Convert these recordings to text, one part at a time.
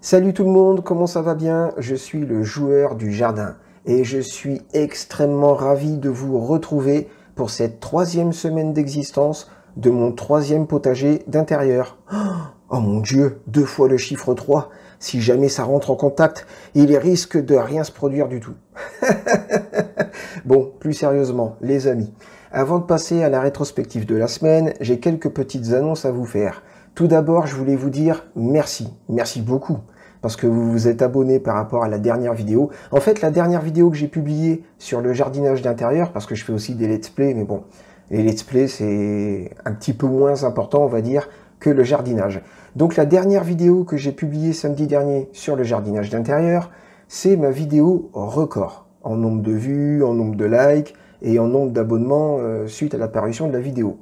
Salut tout le monde, comment ça va bien? Je suis le joueur du jardin et je suis extrêmement ravi de vous retrouver pour cette troisième semaine d'existence de mon troisième potager d'intérieur. Oh mon Dieu, 2 fois le chiffre 3. Si jamais ça rentre en contact, il risque de rien se produire du tout. Bon, plus sérieusement, les amis, avant de passer à la rétrospective de la semaine, j'ai quelques petites annonces à vous faire. Tout d'abord, je voulais vous dire merci, merci beaucoup, parce que vous vous êtes abonné par rapport à la dernière vidéo. En fait, la dernière vidéo que j'ai publiée sur le jardinage d'intérieur, parce que je fais aussi des let's play, mais bon, les let's play c'est un petit peu moins important, on va dire, que le jardinage. Donc la dernière vidéo que j'ai publiée samedi dernier sur le jardinage d'intérieur, c'est ma vidéo record, en nombre de vues, en nombre de likes, et en nombre d'abonnements suite à l'apparition de la vidéo.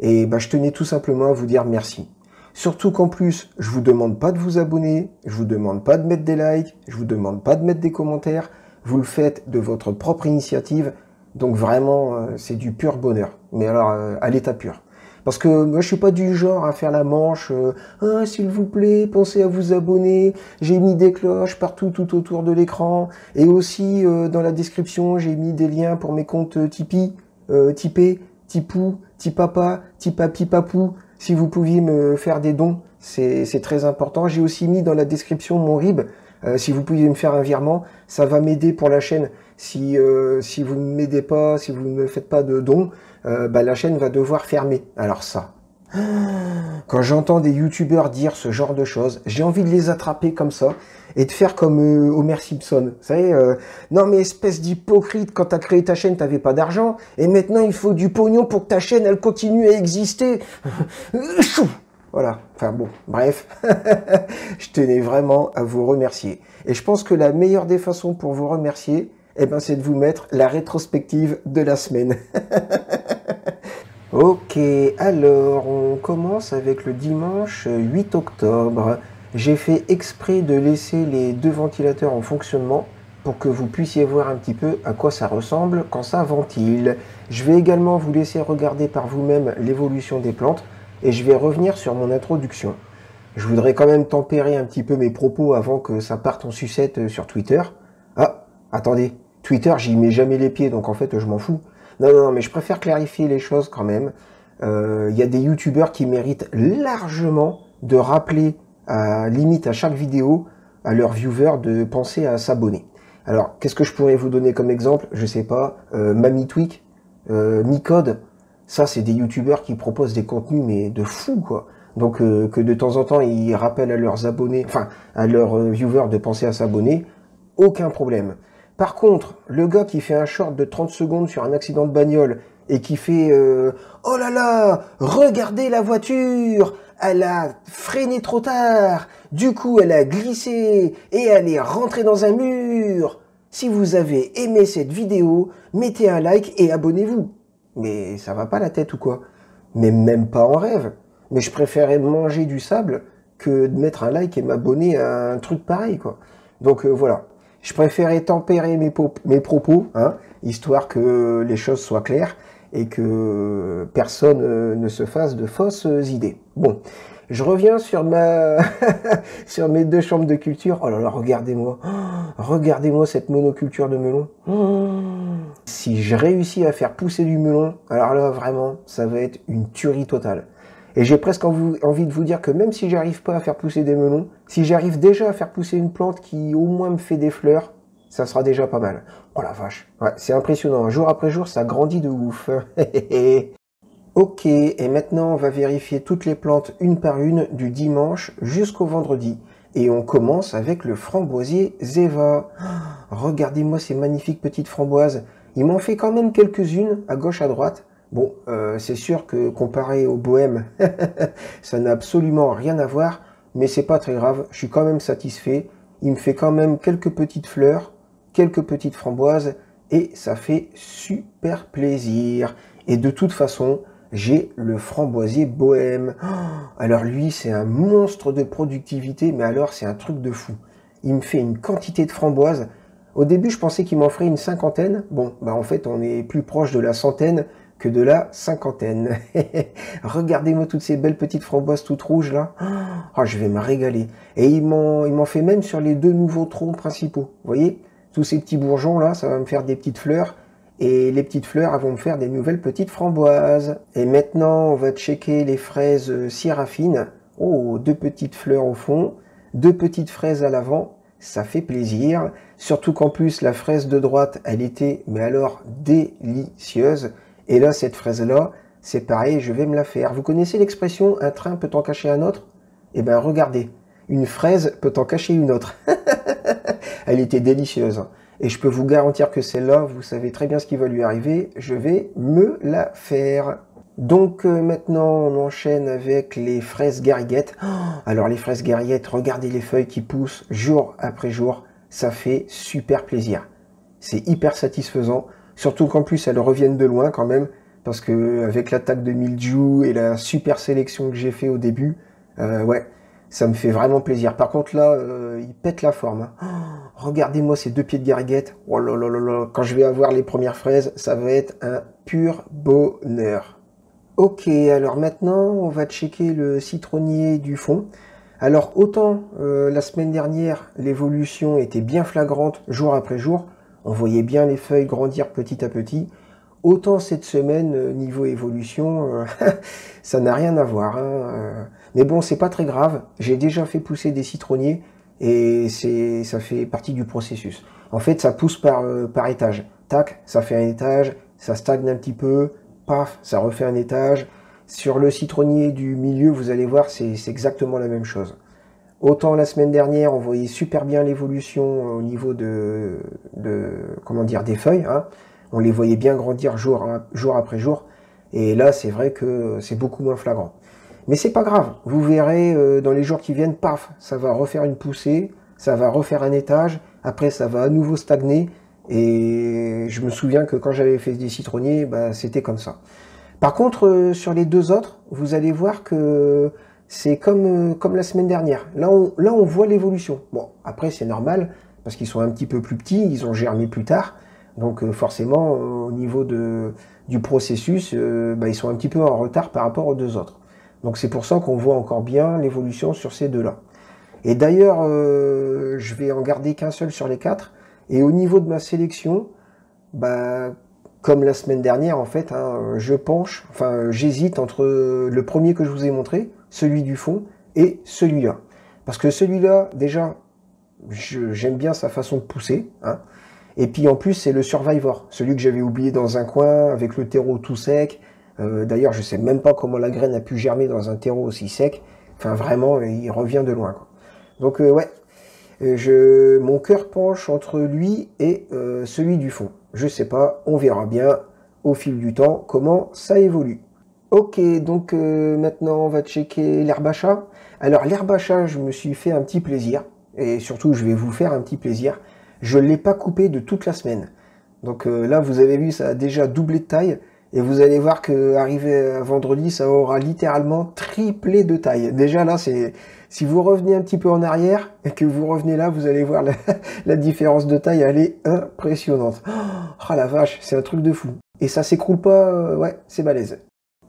Et je tenais tout simplement à vous dire merci. Surtout qu'en plus, je vous demande pas de vous abonner, je vous demande pas de mettre des likes, je vous demande pas de mettre des commentaires, vous le faites de votre propre initiative, donc vraiment, c'est du pur bonheur, mais alors à l'état pur. Parce que moi, je suis pas du genre à faire la manche, ah, s'il vous plaît, pensez à vous abonner, j'ai mis des cloches partout tout autour de l'écran, et aussi dans la description, j'ai mis des liens pour mes comptes Tipeee, Tipé, Tipou, Tipapa, Tipapi Papou. Si vous pouviez me faire des dons, c'est très important. J'ai aussi mis dans la description mon RIB. Si vous pouviez me faire un virement, ça va m'aider pour la chaîne. Si vous ne m'aidez pas, si vous ne me faites pas de dons, la chaîne va devoir fermer. Alors ça, quand j'entends des youtubeurs dire ce genre de choses, j'ai envie de les attraper comme ça et de faire comme Homer Simpson. Vous savez, non mais espèce d'hypocrite, quand t'as créé ta chaîne, t'avais pas d'argent, et maintenant il faut du pognon pour que ta chaîne, elle continue à exister. Voilà, enfin bon, bref, je tenais vraiment à vous remercier. Et je pense que la meilleure des façons pour vous remercier, c'est de vous mettre la rétrospective de la semaine. Ok, alors on commence avec le dimanche 8 octobre. J'ai fait exprès de laisser les 2 ventilateurs en fonctionnement pour que vous puissiez voir un petit peu à quoi ça ressemble quand ça ventile. Je vais également vous laisser regarder par vous-même l'évolution des plantes et je vais revenir sur mon introduction. Je voudrais quand même tempérer un petit peu mes propos avant que ça parte en sucette sur Twitter. Ah, attendez, Twitter j'y mets jamais les pieds donc en fait je m'en fous. Non, mais je préfère clarifier les choses quand même. Y a des youtubeurs qui méritent largement de rappeler, limite à chaque vidéo, à leurs viewers de penser à s'abonner. Alors, qu'est-ce que je pourrais vous donner comme exemple? Je sais pas, MamiTweak, Micode, ça c'est des youtubeurs qui proposent des contenus mais de fou quoi. Donc que de temps en temps ils rappellent à leurs abonnés, enfin à leurs viewers de penser à s'abonner, aucun problème. Par contre, le gars qui fait un short de 30 secondes sur un accident de bagnole et qui fait oh là là, regardez la voiture, elle a freiné trop tard, du coup elle a glissé et elle est rentrée dans un mur. Si vous avez aimé cette vidéo, mettez un like et abonnez-vous. Mais ça va pas la tête ou quoi? Mais même pas en rêve. Mais je préférais manger du sable que de mettre un like et m'abonner à un truc pareil quoi. Donc voilà. Je préférais tempérer mes propos, hein, histoire que les choses soient claires et que personne ne se fasse de fausses idées. Bon, je reviens sur sur mes 2 chambres de culture. Oh là là, regardez-moi. Regardez-moi cette monoculture de melon. Si je réussis à faire pousser du melon, alors là, vraiment, ça va être une tuerie totale. Et j'ai presque envie de vous dire que même si j'arrive pas à faire pousser des melons, si j'arrive déjà à faire pousser une plante qui au moins me fait des fleurs, ça sera déjà pas mal. Oh la vache, ouais, c'est impressionnant, jour après jour ça grandit de ouf. Ok, et maintenant on va vérifier toutes les plantes une par une du dimanche jusqu'au vendredi. Et on commence avec le framboisier Zeva. Regardez-moi ces magnifiques petites framboises. Il m'en fait quand même quelques-unes à gauche à droite. Bon, c'est sûr que comparé au bohème, ça n'a absolument rien à voir, mais c'est pas très grave, je suis quand même satisfait. Il me fait quand même quelques petites fleurs, quelques petites framboises, et ça fait super plaisir. Et de toute façon, j'ai le framboisier bohème. Alors lui, c'est un monstre de productivité, mais alors c'est un truc de fou. Il me fait une quantité de framboises. Au début, je pensais qu'il m'en ferait une 50aine. Bon, en fait, on est plus proche de la centaine que de la cinquantaine. Regardez-moi toutes ces belles petites framboises toutes rouges là. Oh, je vais me régaler. Et ils m'ont fait même sur les deux nouveaux troncs principaux. Vous voyez, tous ces petits bourgeons là, ça va me faire des petites fleurs. Et les petites fleurs, elles vont me faire des nouvelles petites framboises. Et maintenant, on va checker les fraises Syrafine. Oh, deux petites fleurs au fond, deux petites fraises à l'avant. Ça fait plaisir. Surtout qu'en plus, la fraise de droite, elle était, mais alors, délicieuse. Et là, cette fraise-là, c'est pareil, je vais me la faire. Vous connaissez l'expression « un train peut en cacher un autre » Eh bien, regardez, une fraise peut en cacher une autre. Elle était délicieuse. Et je peux vous garantir que celle-là, vous savez très bien ce qui va lui arriver. Je vais me la faire. Donc maintenant, on enchaîne avec les fraises gariguettes. Oh, alors les fraises gariguettes, regardez les feuilles qui poussent jour après jour. Ça fait super plaisir. C'est hyper satisfaisant. Surtout qu'en plus, elles reviennent de loin quand même. Parce que avec l'attaque de mildiou et la super sélection que j'ai fait au début, ouais, ça me fait vraiment plaisir. Par contre là, il pète la forme. Hein. Oh, regardez-moi ces deux pieds de gariguette. Oh là là là là. Quand je vais avoir les premières fraises, ça va être un pur bonheur. Ok, alors maintenant, on va checker le citronnier du fond. Alors autant la semaine dernière, l'évolution était bien flagrante jour après jour. On voyait bien les feuilles grandir petit à petit. Autant cette semaine, niveau évolution, ça n'a rien à voir. Hein. Mais bon, c'est pas très grave. J'ai déjà fait pousser des citronniers et ça fait partie du processus. En fait, ça pousse par étage. Tac, ça fait un étage, ça stagne un petit peu, paf, ça refait un étage. Sur le citronnier du milieu, vous allez voir, c'est exactement la même chose. Autant la semaine dernière, on voyait super bien l'évolution au niveau comment dire, des feuilles. Hein. On les voyait bien grandir jour après jour. Et là, c'est vrai que c'est beaucoup moins flagrant. Mais c'est pas grave. Vous verrez, dans les jours qui viennent, paf, ça va refaire une poussée, ça va refaire un étage. Après, ça va à nouveau stagner. Et je me souviens que quand j'avais fait des citronniers, bah, c'était comme ça. Par contre, sur les deux autres, vous allez voir que c'est comme la semaine dernière. Là, on voit l'évolution. Bon, après, c'est normal, parce qu'ils sont un petit peu plus petits, ils ont germé plus tard. Donc forcément, au niveau du processus, bah, ils sont un petit peu en retard par rapport aux deux autres. Donc c'est pour ça qu'on voit encore bien l'évolution sur ces deux-là. Et d'ailleurs, je vais en garder qu'un seul sur les quatre. Et au niveau de ma sélection, bah, comme la semaine dernière en fait, hein, j'hésite entre le premier que je vous ai montré, celui du fond, et celui-là. Parce que celui-là, déjà, j'aime bien sa façon de pousser, hein. Et puis en plus, c'est le Survivor, celui que j'avais oublié dans un coin, avec le terreau tout sec. D'ailleurs, je sais même pas comment la graine a pu germer dans un terreau aussi sec. Enfin, vraiment, il revient de loin, quoi. Donc, ouais, mon cœur penche entre lui et celui du fond. Je sais pas, on verra bien au fil du temps comment ça évolue. Ok, donc maintenant, on va checker l'herbe à chat. Alors, l'herbe à chat, je me suis fait un petit plaisir. Et surtout, je vais vous faire un petit plaisir. Je ne l'ai pas coupé de toute la semaine. Donc là, vous avez vu, ça a déjà doublé de taille. Et vous allez voir qu'arrivé à vendredi, ça aura littéralement triplé de taille. Déjà là, si vous revenez un petit peu en arrière et que vous revenez là, vous allez voir la différence de taille, elle est impressionnante. Oh la vache, c'est un truc de fou. Et ça s'écroule pas, ouais, c'est balèze.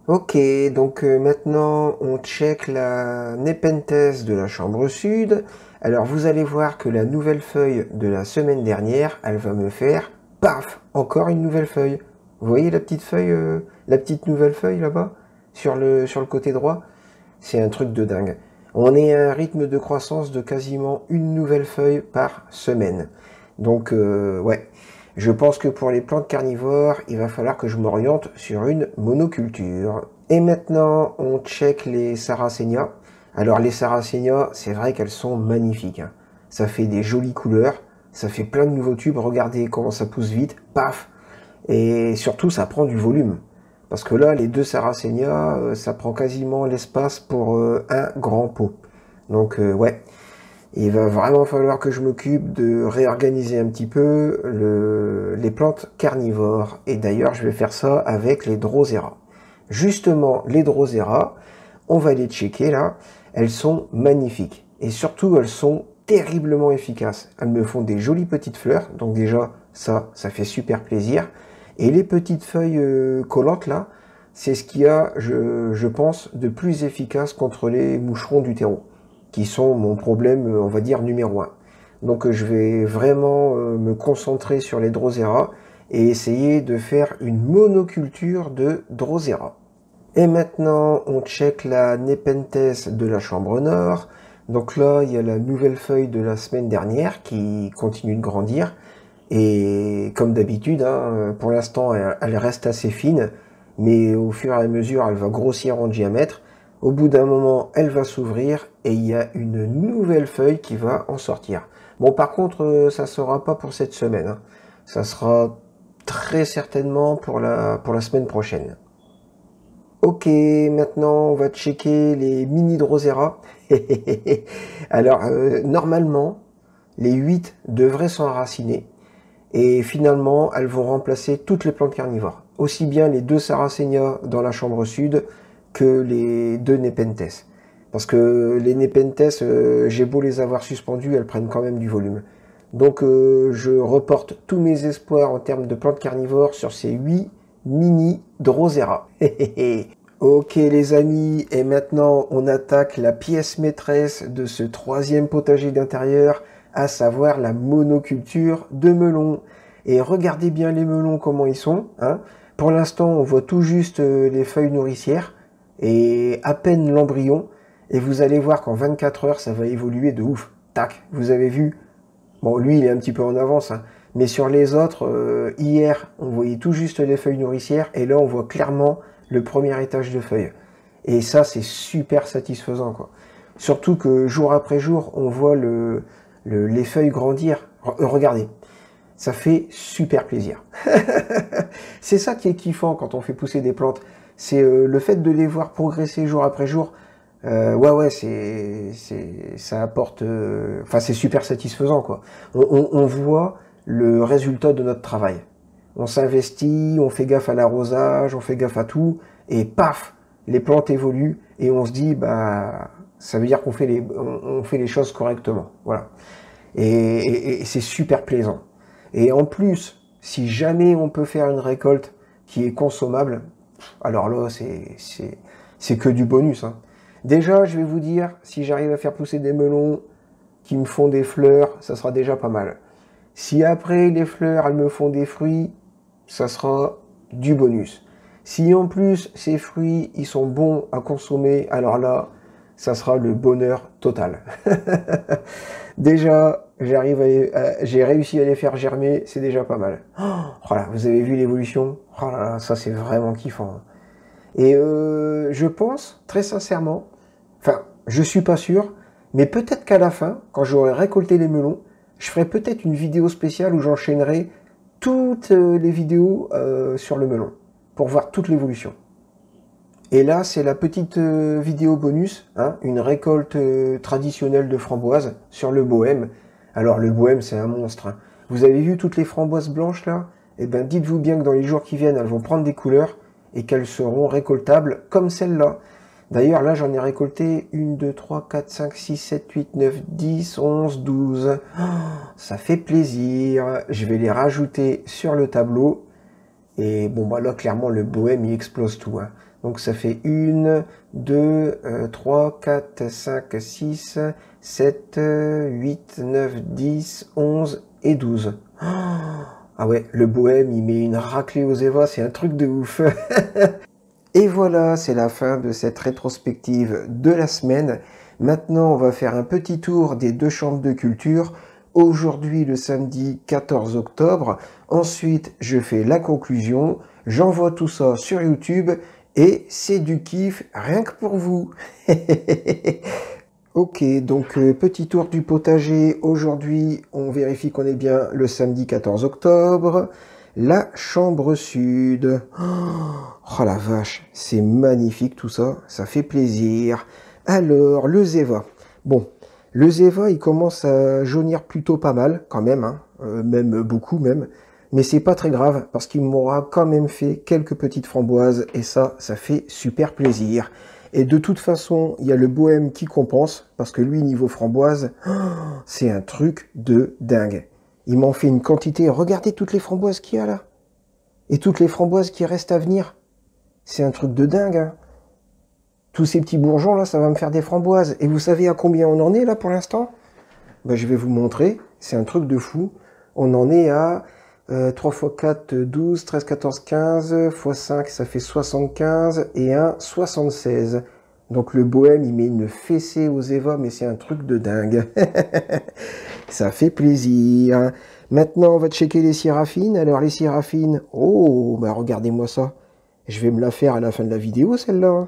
Ok, donc maintenant on check la Nepenthes de la chambre sud. Alors vous allez voir que la nouvelle feuille de la semaine dernière, elle va me faire, paf, encore une nouvelle feuille. Vous voyez la petite feuille, la petite nouvelle feuille là-bas, sur le côté droit? C'est un truc de dingue. On est à un rythme de croissance de quasiment une nouvelle feuille par semaine. Donc ouais. Je pense que pour les plantes carnivores, il va falloir que je m'oriente sur une monoculture. Et maintenant, on check les Sarracenia. Alors les Sarracenia, c'est vrai qu'elles sont magnifiques. Hein. Ça fait des jolies couleurs, ça fait plein de nouveaux tubes. Regardez comment ça pousse vite, paf. Et surtout, ça prend du volume. Parce que là, les deux Sarracenia, ça prend quasiment l'espace pour un grand pot. Donc ouais. Il va vraiment falloir que je m'occupe de réorganiser un petit peu les plantes carnivores. Et d'ailleurs, je vais faire ça avec les Drosera. Justement, les Drosera, on va les checker là. Elles sont magnifiques. Et surtout, elles sont terriblement efficaces. Elles me font des jolies petites fleurs. Donc déjà, ça fait super plaisir. Et les petites feuilles collantes là, c'est ce qu'il y a, je pense, de plus efficace contre les moucherons du terreau, qui sont mon problème, on va dire, numéro un. Donc je vais vraiment me concentrer sur les Drosera et essayer de faire une monoculture de Drosera. Et maintenant, on check la Nepenthes de la chambre nord. Donc là, il y a la nouvelle feuille de la semaine dernière qui continue de grandir. Et comme d'habitude, hein, pour l'instant, elle reste assez fine, mais au fur et à mesure, elle va grossir en diamètre. Au bout d'un moment, elle va s'ouvrir et il y a une nouvelle feuille qui va en sortir. Bon, par contre, ça ne sera pas pour cette semaine, hein. Ça sera très certainement pour la semaine prochaine. Ok, maintenant on va checker les mini Drosera. Alors, normalement, les 8 devraient s'enraciner. Et finalement, elles vont remplacer toutes les plantes carnivores. Aussi bien les 2 Sarracenia dans la chambre sud que les 2 Nepenthes. Parce que les Nepenthes, j'ai beau les avoir suspendues, elles prennent quand même du volume. Donc je reporte tous mes espoirs en termes de plantes carnivores sur ces 8 mini Drosera. Ok les amis, et maintenant on attaque la pièce maîtresse de ce 3e potager d'intérieur, à savoir la monoculture de melons. Et regardez bien les melons comment ils sont, hein. Pour l'instant on voit tout juste les feuilles nourricières et à peine l'embryon, et vous allez voir qu'en 24 heures ça va évoluer de ouf. Tac, vous avez vu. Bon, lui il est un petit peu en avance, hein. Mais sur les autres, hier on voyait tout juste les feuilles nourricières, et là on voit clairement le premier étage de feuilles. Et ça c'est super satisfaisant, quoi. Surtout que jour après jour on voit les feuilles grandir. Regardez, ça fait super plaisir. C'est ça qui est kiffant quand on fait pousser des plantes. C'est le fait de les voir progresser jour après jour. Ouais, ça apporte... Enfin, c'est super satisfaisant, quoi. On voit le résultat de notre travail. On s'investit, on fait gaffe à l'arrosage, on fait gaffe à tout, et paf, les plantes évoluent, et on se dit, bah, ça veut dire qu'on fait on fait les choses correctement. Voilà. Et c'est super plaisant. Et en plus, si jamais on peut faire une récolte qui est consommable, alors là, c'est que du bonus, hein. Déjà, je vais vous dire, si j'arrive à faire pousser des melons qui me font des fleurs, ça sera déjà pas mal. Si après, les fleurs, elles me font des fruits, ça sera du bonus. Si en plus, ces fruits, ils sont bons à consommer, alors là, ça sera le bonheur total. Déjà, j'ai réussi à les faire germer, c'est déjà pas mal. Oh, voilà, vous avez vu l'évolution? Oh là là, ça c'est vraiment kiffant. Et je pense, très sincèrement, enfin, je suis pas sûr, mais peut-être qu'à la fin, quand j'aurai récolté les melons, je ferai peut-être une vidéo spéciale où j'enchaînerai toutes les vidéos sur le melon, pour voir toute l'évolution. Et là, c'est la petite vidéo bonus, hein, une récolte traditionnelle de framboises sur le bohème. Alors le bohème, c'est un monstre, hein. Vous avez vu toutes les framboises blanches là? Eh bien, dites-vous bien que dans les jours qui viennent, elles vont prendre des couleurs et qu'elles seront récoltables comme celle-là. D'ailleurs, là, j'en ai récolté 1, 2, 3, 4, 5, 6, 7, 8, 9, 10, 11, 12. Oh, ça fait plaisir. Je vais les rajouter sur le tableau. Et bon, bah là, clairement, le bohème, il explose tout, hein. Donc ça fait 1, 2, 3, 4, 5, 6, 7, 8, 9, 10, 11 et 12. Oh, ah ouais, le bohème, il met une raclée aux Eva, c'est un truc de ouf. Et voilà, c'est la fin de cette rétrospective de la semaine. Maintenant, on va faire un petit tour des 2 chambres de culture. Aujourd'hui, le samedi 14 octobre. Ensuite, je fais la conclusion. J'envoie tout ça sur YouTube. Et c'est du kiff, rien que pour vous. Ok, donc petit tour du potager. Aujourd'hui, on vérifie qu'on est bien le samedi 14 octobre. La chambre sud. Oh la vache, c'est magnifique tout ça, ça fait plaisir. Alors, le Zeva. Bon, le Zeva, il commence à jaunir plutôt pas mal, quand même, hein, même beaucoup même. Mais c'est pas très grave, parce qu'il m'aura quand même fait quelques petites framboises, et ça fait super plaisir. Et de toute façon, il y a le bohème qui compense, parce que lui, niveau framboise, c'est un truc de dingue. Il m'en fait une quantité. Regardez toutes les framboises qu'il y a là. Et toutes les framboises qui restent à venir. C'est un truc de dingue, hein. Tous ces petits bourgeons là, ça va me faire des framboises. Et vous savez à combien on en est là pour l'instant? Ben, je vais vous montrer. C'est un truc de fou. On en est à 3 x 4, 12, 13, 14, 15, x 5, ça fait 75 et 1, 76. Donc le bohème, il met une fessée aux Eva, mais c'est un truc de dingue. Ça fait plaisir. Maintenant, on va checker les siraphines. Alors les siraphines, oh, bah regardez-moi ça. Je vais me la faire à la fin de la vidéo, celle-là.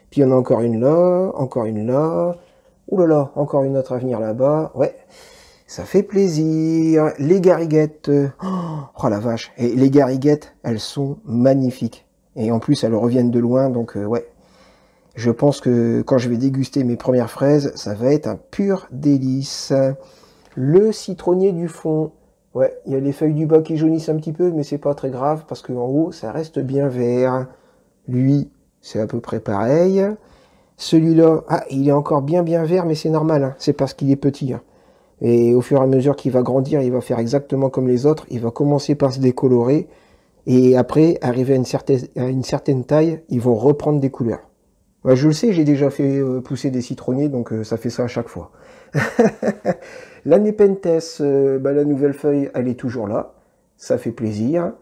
Puis il y en a encore une là, encore une là. Ouh là là, encore une autre à venir là-bas. Ouais, ça fait plaisir. Les gariguettes. Oh la vache. Et les gariguettes, elles sont magnifiques. Et en plus, elles reviennent de loin, donc ouais. Je pense que quand je vais déguster mes premières fraises, ça va être un pur délice. Le citronnier du fond. Ouais, il y a les feuilles du bas qui jaunissent un petit peu, mais c'est pas très grave, parce qu'en haut, ça reste bien vert. Lui, c'est à peu près pareil. Celui-là, ah, il est encore bien vert, mais c'est normal, hein. C'est parce qu'il est petit, hein. Et au fur et à mesure qu'il va grandir, il va faire exactement comme les autres. Il va commencer par se décolorer. Et après, arrivé à une certaine taille, ils vont reprendre des couleurs. Ouais, je le sais, j'ai déjà fait pousser des citronniers, donc ça fait ça à chaque fois. La Nepenthes, bah, la nouvelle feuille, elle est toujours là. Ça fait plaisir.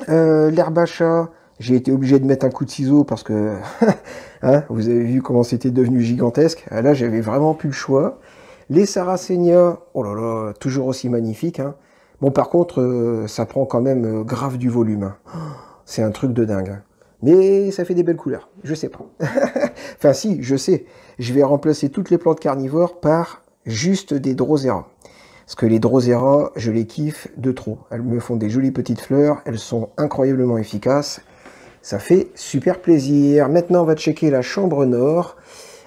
L'herbe à chat, j'ai été obligé de mettre un coup de ciseau parce que hein, vous avez vu comment c'était devenu gigantesque. Là, j'avais vraiment plus le choix. Les Sarracenia, oh là là, toujours aussi magnifique, hein. Bon, par contre, ça prend quand même grave du volume, hein. C'est un truc de dingue, hein. Mais ça fait des belles couleurs, je sais pas. Enfin si, je sais. Je vais remplacer toutes les plantes carnivores par juste des Drosera. Parce que les Drosera, je les kiffe de trop. Elles me font des jolies petites fleurs, elles sont incroyablement efficaces. Ça fait super plaisir. Maintenant, on va checker la chambre nord.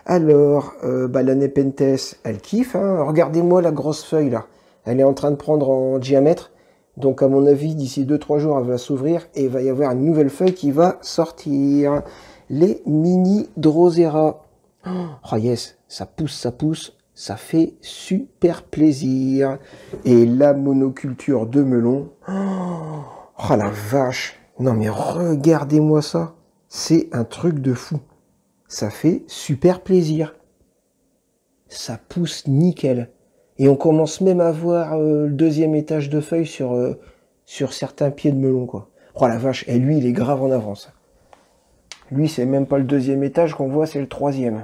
Alors, bah, la Nepenthes, elle kiffe, hein. Regardez-moi la grosse feuille là. Elle est en train de prendre en diamètre. Donc à mon avis, d'ici 2-3 jours, elle va s'ouvrir et il va y avoir une nouvelle feuille qui va sortir. Les mini Drosera. Oh yes, ça pousse, ça fait super plaisir. Et la monoculture de melon. Oh la vache. Non mais regardez-moi ça. C'est un truc de fou. Ça fait super plaisir. Ça pousse nickel. Et on commence même à voir le deuxième étage de feuilles sur certains pieds de melon, quoi. Oh la vache, et lui, il est grave en avance. Lui, c'est même pas le deuxième étage qu'on voit, c'est le troisième.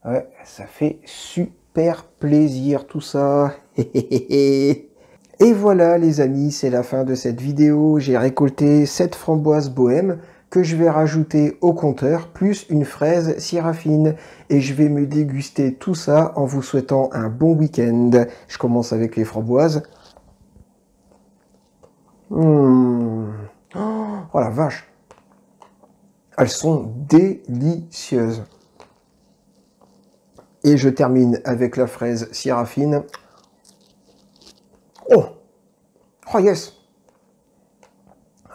Ouais, ça fait super plaisir tout ça. Et voilà les amis, c'est la fin de cette vidéo. J'ai récolté 7 framboises bohème que je vais rajouter au compteur, plus une fraise siraphine. Et je vais me déguster tout ça en vous souhaitant un bon week-end. Je commence avec les framboises. Oh la vache. Elles sont délicieuses. Et je termine avec la fraise siraphine. Oh, oh yes.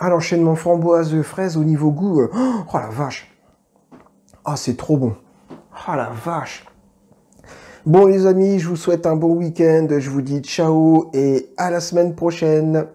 Ah, l'enchaînement framboise-fraise au niveau goût. Oh la vache. Ah, c'est trop bon. Ah la vache. Bon les amis, je vous souhaite un bon week-end. Je vous dis ciao et à la semaine prochaine.